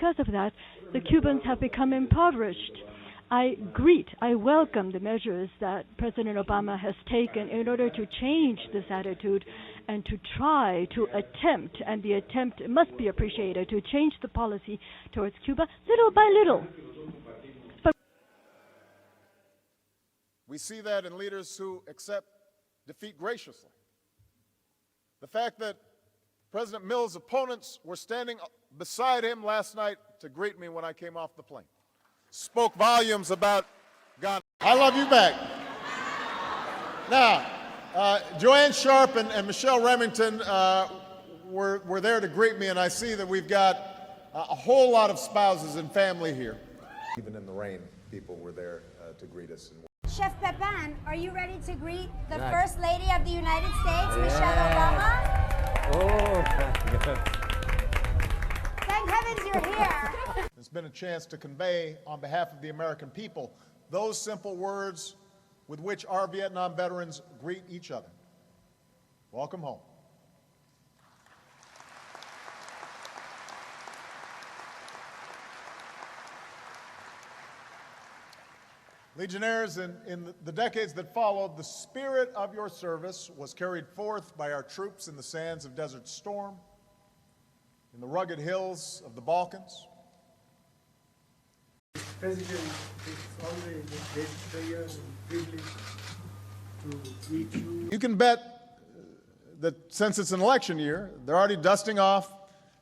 because of that, the Cubans have become impoverished. I welcome the measures that President Obama has taken in order to change this attitude and to try to attempt, and the attempt must be appreciated, to change the policy towards Cuba little by little. But we see that in leaders who accept defeat graciously. The fact that President Mills' opponents were standing beside him last night to greet me when I came off the plane spoke volumes about Ghana. I love you back. Now, Joanne Sharp and Michelle Remington were there to greet me, and I see that we've got a whole lot of spouses and family here. Even in the rain, people were there to greet us. Chef Pepin, are you ready to greet the First Lady of the United States, Michelle Obama? Oh, thank heavens you're here. It's been a chance to convey on behalf of the American people those simple words with which our Vietnam veterans greet each other. Welcome home. Legionnaires, in the decades that followed, the spirit of your service was carried forth by our troops in the sands of Desert Storm, in the rugged hills of the Balkans. President, it's always a great pleasure and privilege to meet you. You can bet that since it's an election year, they're already dusting off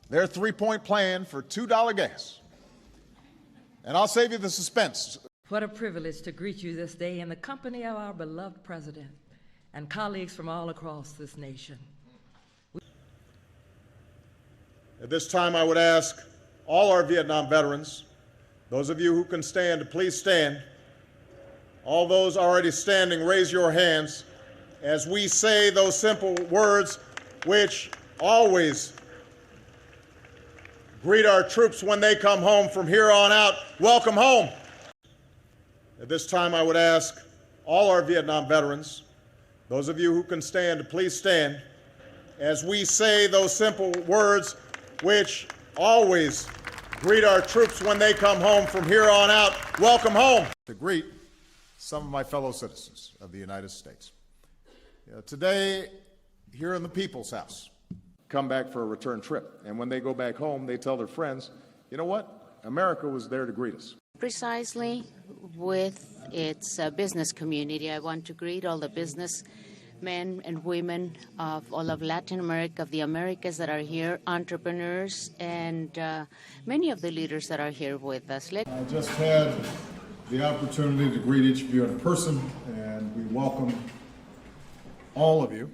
their three-point plan for $2 gas. And I'll save you the suspense. What a privilege to greet you this day in the company of our beloved president and colleagues from all across this nation. At this time, I would ask all our Vietnam veterans, those of you who can stand, to please stand. All those already standing, raise your hands as we say those simple words which always greet our troops when they come home from here on out. Welcome home. At this time, I would ask all our Vietnam veterans, those of you who can stand, to please stand as we say those simple words which always greet our troops when they come home from here on out. Welcome home. To greet some of my fellow citizens of the United States. Today, here in the People's House, come back for a return trip. And when they go back home, they tell their friends, you know what? America was there to greet us. Precisely with its business community, I want to greet all the businessmen and women of all of Latin America, of the Americas that are here, entrepreneurs, and many of the leaders that are here with us. I just had the opportunity to greet each of you in person, and we welcome all of you